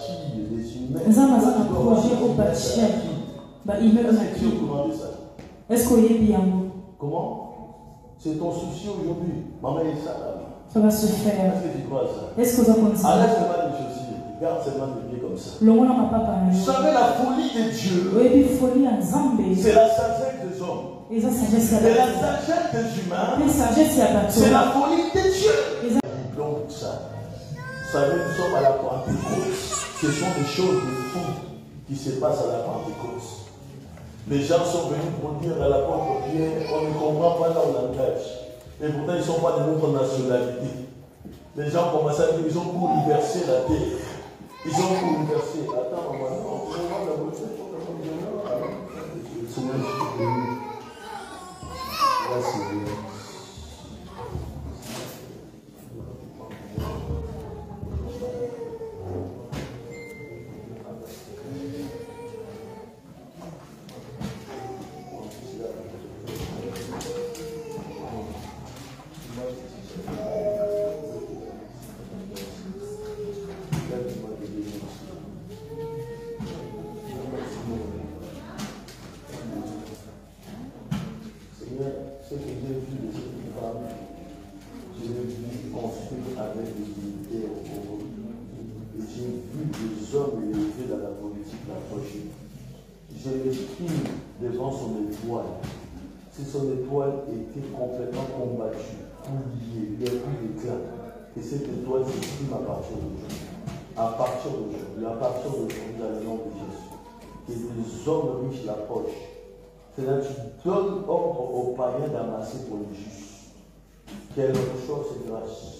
bâtir les humains. Est-ce qu'on est bien? Comment? C'est ton souci aujourd'hui. Maman est ça là. Ça va se faire. Est-ce que tu crois ça? Est-ce que ça continue? Enlève seulement les chaussures. Garde seulement les pieds comme ça. Vous savez, la folie de Dieu, c'est la sagesse des hommes. Et la sagesse des humains, c'est la folie de Dieu. Donc ça. Vous savez, nous sommes à la Pentecôte. Ce sont des choses de fou qui se passent à la Pentecôte. Les gens sont venus pour dire à l'apôtre Pierre, on ne comprend pas leur langage. Et pourtant, ils ne sont pas de notre nationalité. Les gens commencent à dire, ils ont bouleversé la terre. Ils ont bouleversé. Attends, on va voir la voiture. Son étoile était complètement combattue, oubliée, il n'y a plus d'éclat. Et cette étoile s'exprime à partir d'aujourd'hui. À partir d'aujourd'hui, dans le nom de Jésus. Que les hommes riches l'approchent. C'est-à-dire que tu donnes ordre aux païens d'amasser pour les justes. Qu'elle reçoive ses grâces.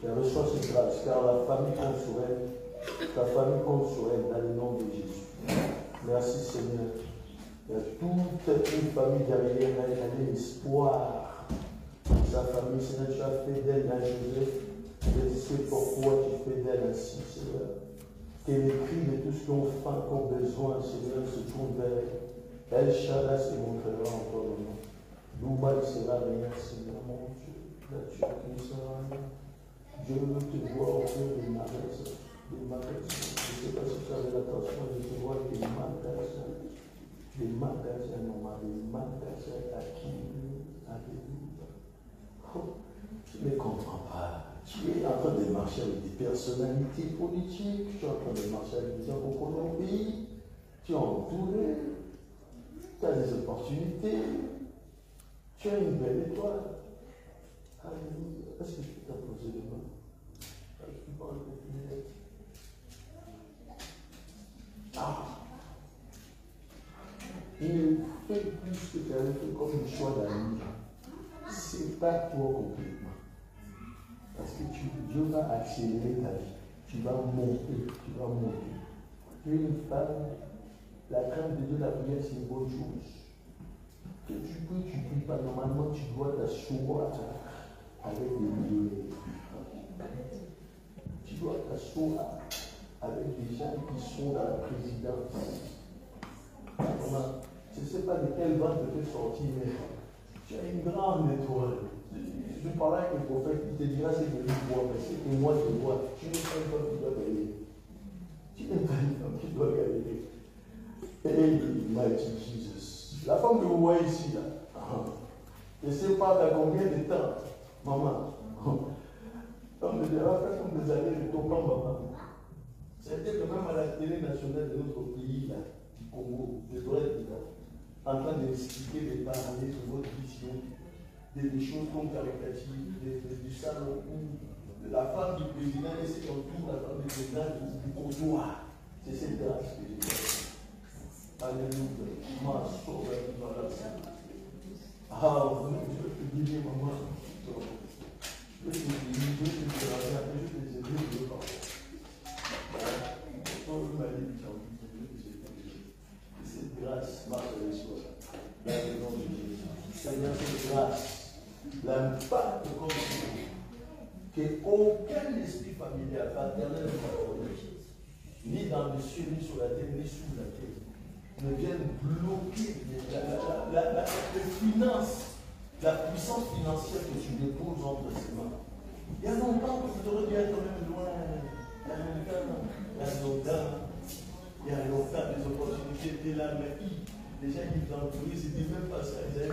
Qu'elle reçoive ses grâces, car la famille compte sur elle. Ta famille compte sur elle dans le nom de Jésus. Merci Seigneur. Il y a toute une famille derrière elle, elle a l'espoir. Sa famille, Seigneur, tu as fait d'elle un Joseph. Je sais pourquoi tu fais d'elle ainsi, Seigneur. Que les cris de tous qui ont faim, qui ont besoin, Seigneur, se tournent vers elle. Elle, Shaddai, se montrera encore le nom. Dubaï sera rien, Seigneur, mon Dieu. La Turquie sera rien. Je veux te voir ouvrir des magasins. Je ne sais pas si tu avais l'attention de te voir des magasins. Des magasins, maman, des magasins à qui? Alléluia. Oh, tu ne comprends pas. Tu es en train de marcher avec des personnalités politiques, tu es en train de marcher avec des gens qui connaissent au pays, tu es entouré, tu as des opportunités, tu as une belle étoile. Alléluia. Est-ce que je peux t'apposer les mains? Je peux pas enlever tes lunettes. Ah! Il ne fait plus que tu avais fait comme une choix d'amis. Ce n'est pas toi complètement. Parce que Dieu va accélérer ta vie. Tu vas monter, tu vas monter. Tu es une femme, la crainte de Dieu, la prière, c'est une bonne chose. Que tu peux, tu ne pries pas. Normalement, tu dois t'asseoir avec des millionnaires. Tu dois t'asseoir avec des gens qui sont dans la présidence. Je ne sais pas de quel vent te fait sortir, mais tu as une grande étoile. Je parlais avec le prophète, il te dira ce que tu vois, mais c'est que moi je vois. Tu n'es pas une femme qui doit gagner. Tu n'es pas une femme qui doit gagner. Hey, mighty Jesus. La femme que vous voyez ici, là, je ne sais pas dans combien de temps, maman, on me dira faire comme des années de ton maman. C'était quand même à la télé nationale de notre pays, là. Congo, je dois être là, en train d'expliquer, de parler sur votre vision, des choses comme caricatives, du salon où la femme du président et c'est autour la femme du président du comptoir. C'est cette grâce que j'ai. Alléluia. Ma sauveur, voilà. Ah, je veux te dire, maman. Je veux te dire, je veux te dire, je veux te dire, cette grâce marche avec soi. Dans le nom de Jésus. Seigneur, cette grâce, l'impact comme qu'aucun esprit familial, paternel ou patronal, ni dans le ciel, ni sur la terre, ni sous la terre, ne vienne bloquer les finances, la puissance financière que tu déposes entre ses mains. Il y a longtemps que tu aurais dû être quand même loin. il y a longtemps, des opportunités étaient là, mais les gens qui vous entourent, ils ne disent même pas ça. Ils